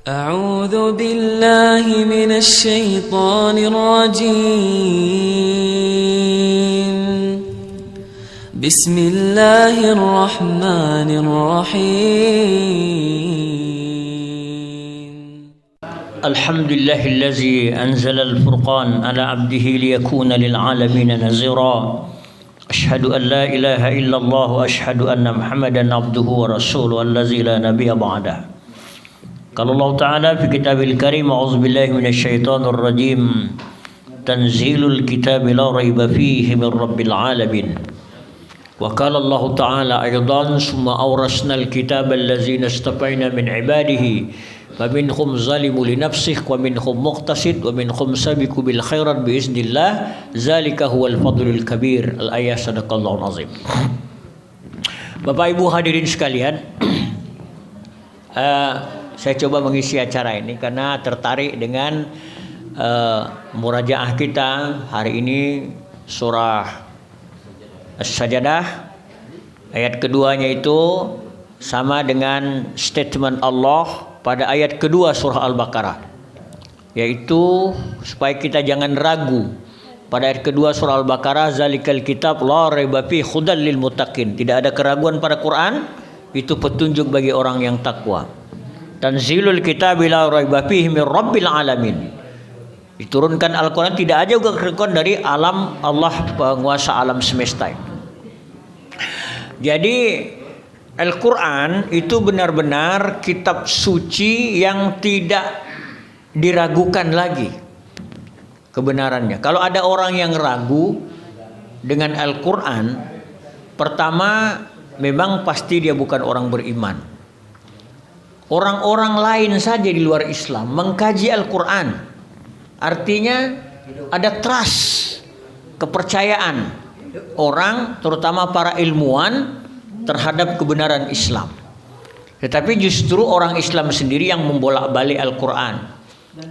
أعوذ بالله من الشيطان الرجيم. بسم الله الرحمن الرحيم. الحمد لله الذي أنزل الفرقان على عبده ليكون للعالمين نذيرا. أشهد أن لا إله إلا الله وأشهد أن محمدا عبده ورسوله الذي لا نبي بعده. قال الله تعالى في كتابه الكريم: أعوذ بالله من الشيطان الرجيم. تنزيل الكتاب لا ريب فيه من رب العالمين. وقال الله تعالى أيضا: ثم أورثنا الكتاب الذين اصطفينا من عباده فمنهم ظالم لنفسه ومنهم مقتصد ومنهم سابق بالخيرات بإذن الله ذلك هو الفضل الكبير. Al-ayat sadaqallahu azim. Bapak Ibu hadirin sekalian, saya coba mengisi acara ini karena tertarik dengan murajaah kita hari ini, surah As-Sajdah. Ayat keduanya itu sama dengan statement Allah pada ayat kedua surah Al-Baqarah, yaitu supaya kita jangan ragu. Pada ayat kedua surah Al-Baqarah, zalikal kitab la raiba fihi hudal lil muttaqin. Tidak ada keraguan pada Quran, itu petunjuk bagi orang yang takwa. Tanzilul kitab la raiba fihi min rabbil alamin. Diturunkan Al-Quran tidak ada juga keraguan dari alam Allah, penguasa alam semesta. Jadi Al-Quran itu benar-benar kitab suci yang tidak diragukan lagi kebenarannya. Kalau ada orang yang ragu dengan Al-Quran, pertama memang pasti dia bukan orang beriman. Orang-orang lain saja di luar Islam mengkaji Al-Quran, artinya ada trust, kepercayaan orang, terutama para ilmuwan, terhadap kebenaran Islam. Tetapi justru orang Islam sendiri yang membolak-balik Al-Quran.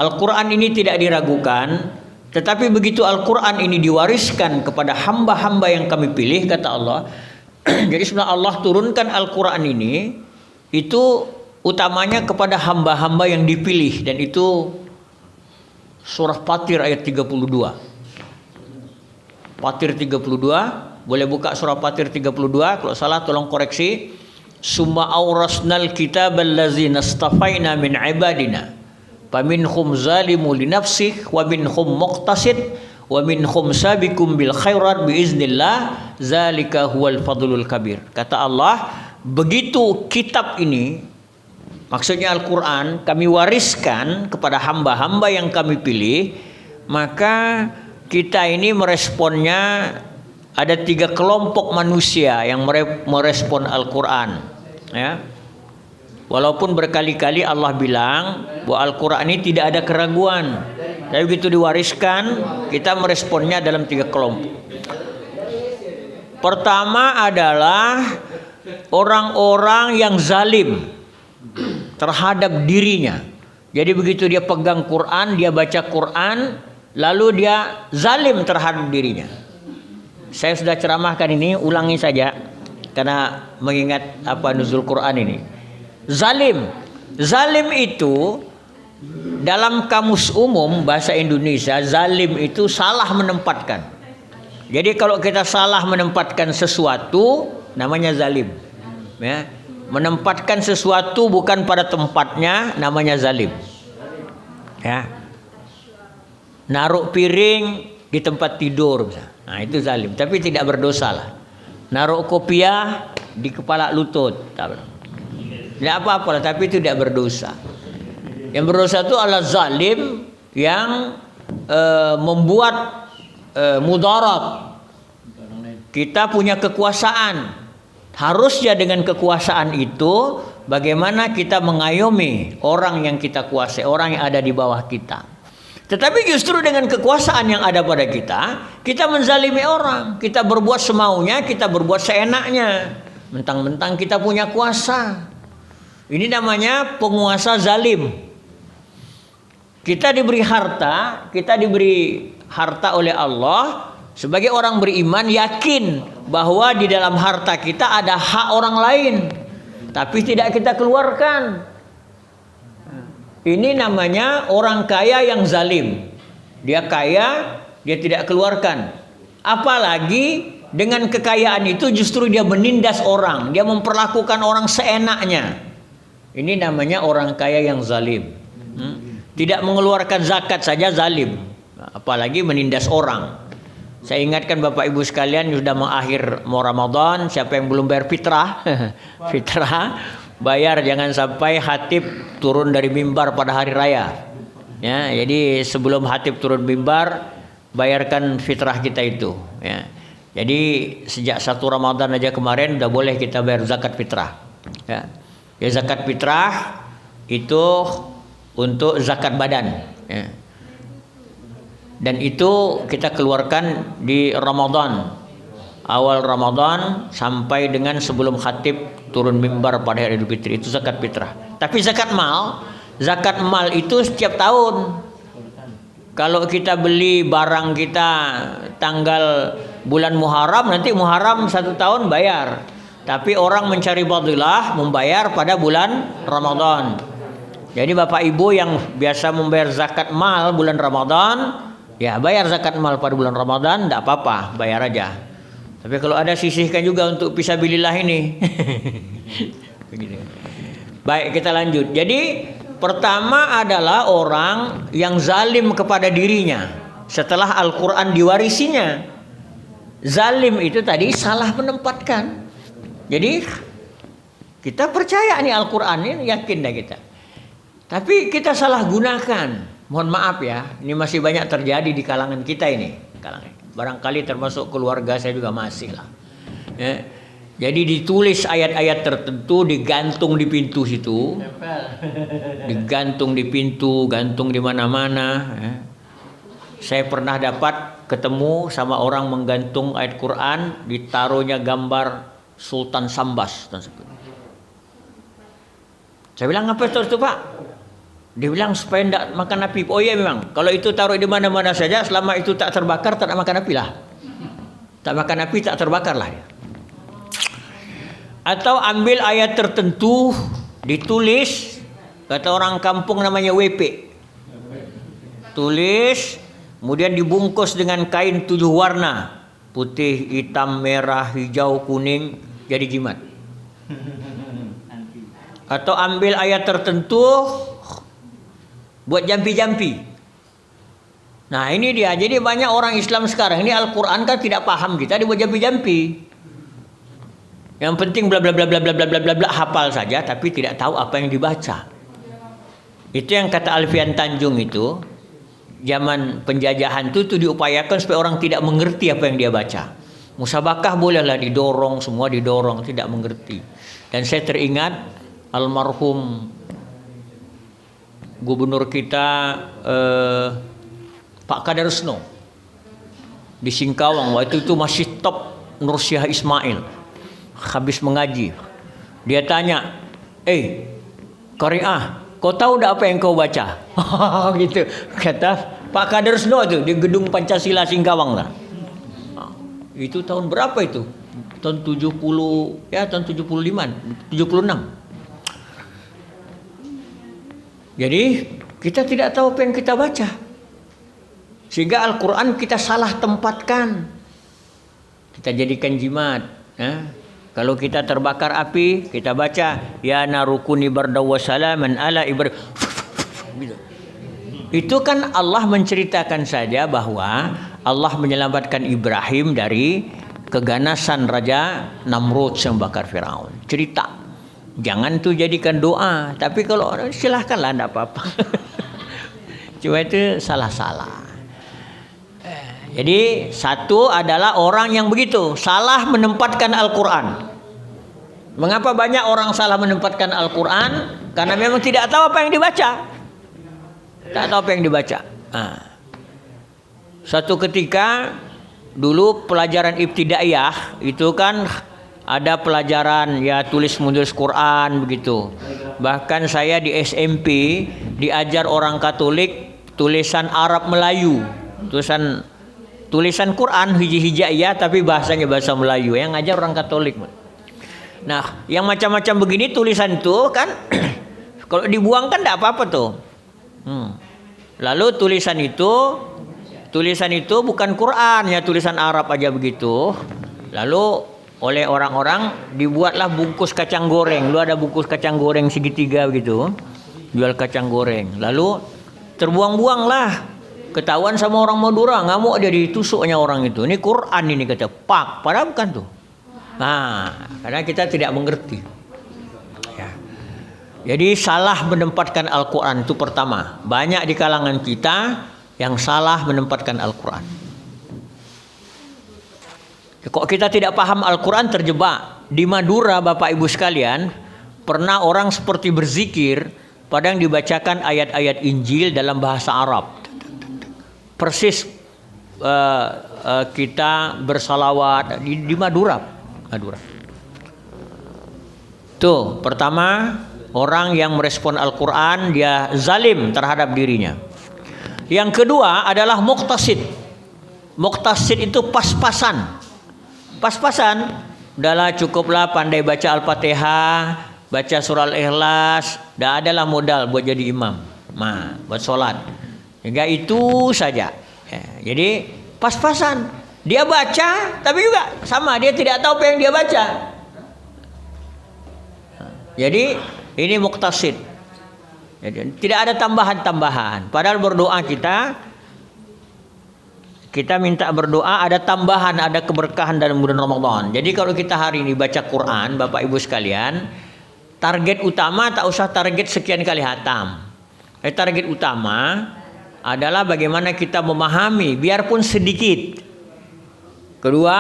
Al-Quran ini tidak diragukan, tetapi begitu Al-Quran ini diwariskan kepada hamba-hamba yang kami pilih, kata Allah. Jadi sebenarnya Allah turunkan Al-Quran ini itu utamanya kepada hamba-hamba yang dipilih, dan itu surah Fatir ayat 32. Fatir 32, boleh buka surah Fatir 32, kalau salah tolong koreksi. Summa aurasnal kitabal ladzina istafaina min ibadina faminhum zalimun li nafsihi wa minhum muqtasid wa minhum sabiqum bil khairat biiznillah zalika huwal fadlul kabir. Kata Allah, begitu kitab ini, maksudnya Al-Quran, kami wariskan kepada hamba-hamba yang kami pilih, maka kita ini meresponnya. Ada 3 kelompok manusia yang merespon Al-Quran, ya. Walaupun berkali-kali Allah bilang bahwa Al-Quran ini tidak ada keraguan, tapi begitu diwariskan, kita meresponnya dalam 3 kelompok. Pertama adalah orang-orang yang zalim terhadap dirinya. Jadi begitu dia pegang Quran, dia baca Quran, lalu dia zalim terhadap dirinya. Saya sudah ceramahkan ini, ulangi saja karena mengingat apa nuzul Quran ini. Zalim itu dalam kamus umum bahasa Indonesia, zalim itu salah menempatkan. Jadi kalau kita salah menempatkan sesuatu, namanya zalim, ya. Menempatkan sesuatu bukan pada tempatnya, namanya zalim, ya. Naruh piring di tempat tidur, nah itu zalim, tapi tidak berdosa lah. Naruh kopiah di kepala lutut, tidak apa-apa lah, tapi itu tidak berdosa. Yang berdosa itu adalah zalim yang membuat mudarat. Kita punya kekuasaan, harusnya dengan kekuasaan itu bagaimana kita mengayomi orang yang kita kuasai, orang yang ada di bawah kita. Tetapi justru dengan kekuasaan yang ada pada kita menzalimi orang. Kita berbuat semaunya, kita berbuat seenaknya. Mentang-mentang kita punya kuasa. Ini namanya penguasa zalim. Kita diberi harta oleh Allah. Sebagai orang beriman, yakin bahwa di dalam harta kita ada hak orang lain, tapi tidak kita keluarkan. Ini namanya orang kaya yang zalim. Dia kaya, dia tidak keluarkan. Apalagi dengan kekayaan itu justru dia menindas orang, dia memperlakukan orang seenaknya. Ini namanya orang kaya yang zalim. Tidak mengeluarkan zakat saja zalim, apalagi menindas orang. Saya ingatkan Bapak Ibu sekalian, sudah mengakhir mau Ramadan, siapa yang belum bayar fitrah, fitrah bayar, jangan sampai khatib turun dari mimbar pada hari raya. Ya, jadi sebelum khatib turun mimbar, bayarkan fitrah kita itu. Ya. Jadi sejak 1 Ramadan aja kemarin udah boleh kita bayar zakat fitrah. Ya, ya zakat fitrah itu untuk zakat badan. Ya. Dan itu kita keluarkan di Ramadan, awal Ramadan sampai dengan sebelum khatib turun mimbar pada hari Idul Fitri, itu zakat fitrah. Tapi zakat mal itu setiap tahun. Kalau kita beli barang kita tanggal bulan Muharram, nanti Muharram 1 tahun bayar. Tapi orang mencari fadilah membayar pada bulan Ramadan. Jadi Bapak Ibu yang biasa membayar zakat mal bulan Ramadan, ya bayar zakat mal pada bulan Ramadan, tidak apa-apa, bayar aja. Tapi kalau ada sisihkan juga untuk fisabilillah ini. Baik, kita lanjut. Jadi pertama adalah orang yang zalim kepada dirinya setelah Al-Quran diwarisinya. Zalim itu tadi salah menempatkan. Jadi kita percaya nih Al-Quran ini, yakin dah kita. Tapi kita salah gunakan. Mohon maaf ya, ini masih banyak terjadi di kalangan kita ini. Barangkali termasuk keluarga saya juga masih lah. Ya. Jadi ditulis ayat-ayat tertentu, digantung di pintu situ, digantung di pintu, gantung di mana-mana. Ya. Saya pernah dapat ketemu sama orang menggantung ayat Quran, ditaruhnya gambar Sultan Sambas. Saya bilang, apa itu Pak? Dia bilang supaya tidak makan api. Oh iya memang, kalau itu taruh di mana-mana saja, selama itu tak terbakar, tak makan api lah. Tak makan api, tak terbakar lah. Atau ambil ayat tertentu, ditulis, kata orang kampung namanya WP. Tulis, kemudian dibungkus dengan kain 7 warna. Putih, hitam, merah, hijau, kuning, jadi jimat. Atau ambil ayat tertentu, buat jampi-jampi. Nah ini dia. Jadi banyak orang Islam sekarang ini Al-Quran kan tidak paham kita, dibuat jampi-jampi. Yang penting bla bla bla bla bla bla bla bla hafal saja, tapi tidak tahu apa yang dibaca. Itu yang kata Alfian Tanjung itu, zaman penjajahan itu diupayakan supaya orang tidak mengerti apa yang dia baca. Musabakah bolehlah didorong, semua didorong, tidak mengerti. Dan saya teringat almarhum gubernur kita Pak Kadarusno di Singkawang, waktu itu masih top Nur Syah Ismail. Habis mengaji, dia tanya, Qari'ah, kau tahu tak apa yang kau baca? Gitu kata Pak Kadarusno itu di gedung Pancasila Singkawang lah. Itu tahun berapa itu? Tahun 70, ya tahun 75, 76. Jadi kita tidak tahu apa yang kita baca, sehingga Al-Quran kita salah tempatkan, kita jadikan jimat. Kalau kita terbakar api, kita baca ya narukuni bardaw wa salaman ala Ibrahim. Itu kan Allah menceritakan saja bahwa Allah menyelamatkan Ibrahim dari keganasan Raja Namrud yang bakar Firaun. Cerita. Jangan tuh jadikan doa. Tapi kalau orang silahkanlah, tidak apa-apa. Cuma itu salah-salah. Jadi satu adalah orang yang begitu, salah menempatkan Al-Quran. Mengapa banyak orang salah menempatkan Al-Quran? Karena memang tidak tahu apa yang dibaca. Tak tahu apa yang dibaca. Suatu ketika dulu pelajaran ibtidaiyah itu kan ada pelajaran ya tulis menulis Quran begitu. Bahkan saya di SMP diajar orang Katolik tulisan Arab Melayu, tulisan Quran hijaiyah tapi bahasanya bahasa Melayu, yang ngajar orang Katolik. Nah, yang macam-macam begini tulisan itu kan kalau dibuang kan tidak apa-apa tuh. Lalu tulisan itu bukan Quran ya, tulisan Arab aja begitu. Lalu oleh orang-orang dibuatlah bungkus kacang goreng. Lu ada bungkus kacang goreng segitiga begitu, jual kacang goreng. Lalu terbuang-buanglah. Ketahuan sama orang Madura, ngamuk dia, ditusuknya orang itu. Ini Quran ini, kata pak, padahal bukan tuh. Nah, karena kita tidak mengerti. Ya. Jadi salah menempatkan Al-Quran itu pertama. Banyak di kalangan kita yang salah menempatkan Al-Quran. Kok kita tidak paham Al-Quran, terjebak. Di Madura Bapak Ibu sekalian, pernah orang seperti berzikir, padahal dibacakan ayat-ayat Injil dalam bahasa Arab. Persis kita bersalawat di Madura. Tuh, pertama, orang yang merespon Al-Quran dia zalim terhadap dirinya. Yang kedua adalah muqtasid. Muqtasid itu pas-pasan. Pas-pasan, udahlah cukuplah pandai baca Al-Fatihah, baca surah Al-Ikhlas, dah adalah modal buat jadi imam. Nah, buat sholat. Hingga itu saja. Ya, jadi pas-pasan. Dia baca, tapi juga sama, dia tidak tahu apa yang dia baca. Jadi ini muqtasid. Jadi, tidak ada tambahan-tambahan. Padahal berdoa kita minta berdoa ada tambahan, ada keberkahan dalam bulan Ramadan. Jadi kalau kita hari ini baca Quran, Bapak Ibu sekalian, target utama tak usah target sekian kali hatam. Target utama adalah bagaimana kita memahami, biarpun sedikit. Kedua,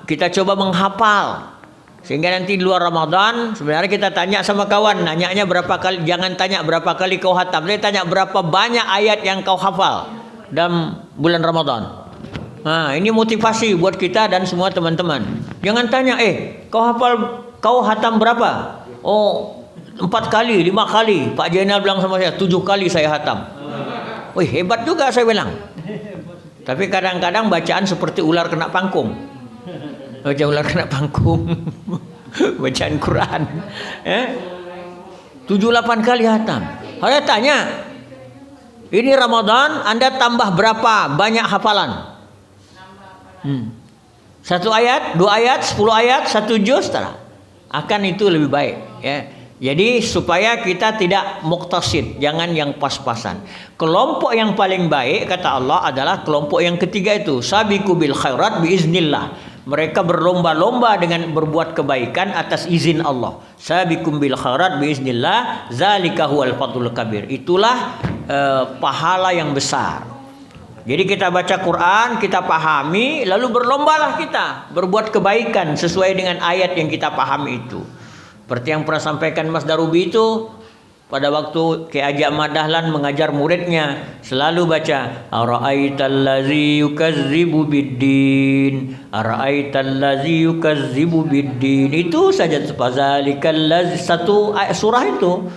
kita coba menghafal. Sehingga nanti di luar Ramadan, sebenarnya kita tanya sama kawan, nanyanya berapa kali, jangan tanya berapa kali kau hatam, dia tanya berapa banyak ayat yang kau hafal dalam bulan Ramadan. Nah, ini motivasi buat kita dan semua teman-teman. Jangan tanya, kau hatam berapa? Oh, 4 kali, 5 kali. Pak Jainal bilang sama saya, 7 kali saya hatam. Wih, hebat juga saya bilang. Tapi kadang-kadang bacaan seperti ular kena pangkum. Baca ular kena pangkum. Bacaan Quran. 7-8 kali hatam. Saya tanya, ini Ramadan Anda tambah berapa banyak hafalan? 1 ayat, 2 ayat, 10 ayat, 1 juz, akan itu lebih baik ya. Jadi supaya kita tidak muqtasid, jangan yang pas-pasan. Kelompok yang paling baik kata Allah adalah kelompok yang ketiga itu, sabiqu bil khairat biiznillah. Mereka berlomba-lomba dengan berbuat kebaikan atas izin Allah. Sabiqum bil khairat biiznillah, zalika huwal fadlul kabir. Itulah pahala yang besar. Jadi kita baca Quran, kita pahami, lalu berlombalah kita berbuat kebaikan sesuai dengan ayat yang kita pahami itu. Seperti yang pernah sampaikan Mas Darubi itu, pada waktu Ki Haji Ahmad Dahlan mengajar muridnya, selalu baca ara'aitallazi yukazzibu biddin, ara'aitallazi yukazzibu biddin. Itu saja, fazalikallazi, satu surah itu,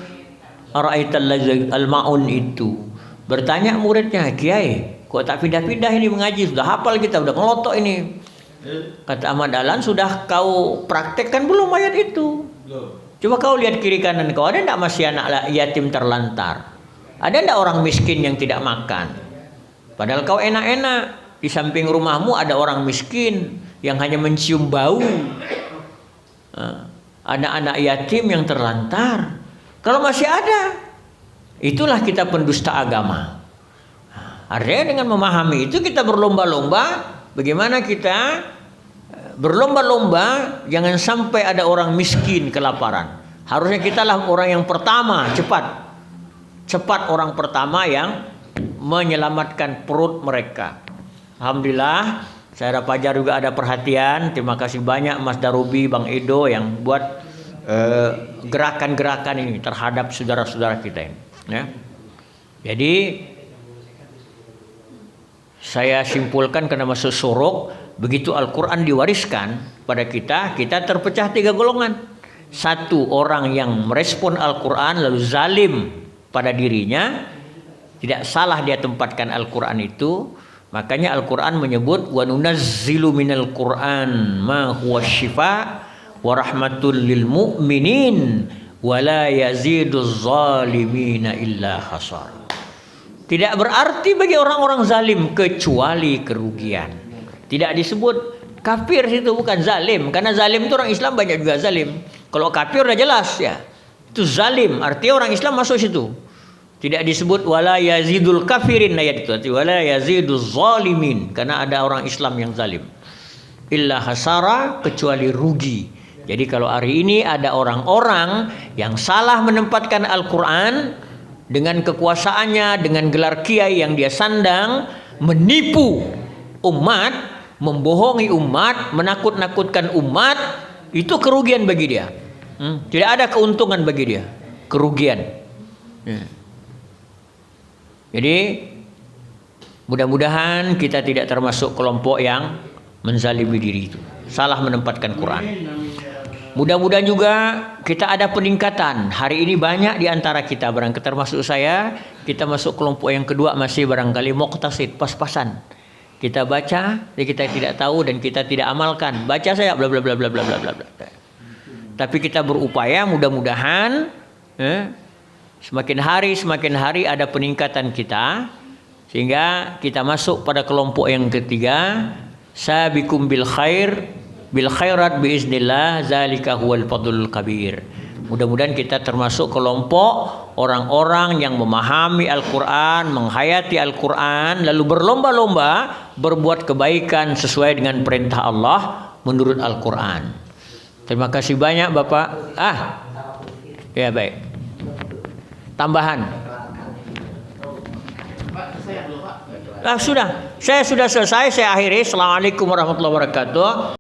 ara'aitallazi al-maun itu. Bertanya muridnya, Kiai, kok tak pindah-pindah ini mengaji? Sudah hafal kita, sudah ngelotok ini. Kata Ahmad Dahlan, sudah kau praktekkan belum ayat itu? Coba kau lihat kiri kanan kau, ada tidak masih anak yatim terlantar? Ada tidak orang miskin yang tidak makan? Padahal kau enak-enak. Di samping rumahmu ada orang miskin yang hanya mencium bau. Anak-anak yatim yang terlantar. Kalau masih ada, itulah kita pendusta agama. Artinya dengan memahami itu kita berlomba-lomba bagaimana kita berlomba-lomba jangan sampai ada orang miskin kelaparan. Harusnya kita lah orang yang pertama, cepat orang pertama yang menyelamatkan perut mereka. Alhamdulillah, saya Fajar juga ada perhatian. Terima kasih banyak Mas Darubi, Bang Edo yang buat gerakan-gerakan ini terhadap saudara-saudara kita ini. Ya. Jadi saya simpulkan karena masuk suruk, begitu Al-Quran diwariskan pada kita, kita terpecah 3 golongan. 1, orang yang merespon Al-Quran lalu zalim pada dirinya, tidak salah dia tempatkan Al-Quran itu. Makanya Al-Quran menyebut wa nunazzilu minal Quran ma huwa syifa wa rahmatul lil mu'minin wa la yaziduz zalimina illa khasar. Tidak berarti bagi orang-orang zalim kecuali kerugian. Tidak disebut kafir situ, bukan zalim. Karena zalim itu orang Islam banyak juga zalim. Kalau kafir udah jelas ya. Itu zalim, artinya orang Islam masuk situ. Tidak disebut wala yazidul kafirin ayat itu, wala yaziduz zalimin, karena ada orang Islam yang zalim. Illa hasara, kecuali rugi. Jadi kalau hari ini ada orang-orang yang salah menempatkan Al-Quran dengan kekuasaannya, dengan gelar kiai yang dia sandang, menipu umat, membohongi umat, menakut-nakutkan umat, itu kerugian bagi dia. Tidak ada keuntungan bagi dia, kerugian. Jadi mudah-mudahan kita tidak termasuk kelompok yang menzalimi diri itu, salah menempatkan Quran. Mudah-mudahan juga kita ada peningkatan. Hari ini banyak di antara kita, barangkali termasuk saya, kita masuk kelompok yang kedua, masih barangkali muqtasid, pas-pasan. Kita baca, kita tidak tahu dan kita tidak amalkan. Baca saya bla bla bla bla bla bla bla. Tapi kita berupaya, mudah-mudahan semakin hari ada peningkatan kita, sehingga kita masuk pada kelompok yang ketiga, sabiqum bil khairat biiznillah, zalika huwal fadlul kabir. Mudah-mudahan kita termasuk kelompok orang-orang yang memahami Al-Quran, menghayati Al-Quran, lalu berlomba-lomba berbuat kebaikan sesuai dengan perintah Allah menurut Al-Quran. Terima kasih banyak Bapak. Ya baik. Tambahan. Sudah. Saya sudah selesai. Saya akhiri. Assalamualaikum warahmatullahi wabarakatuh.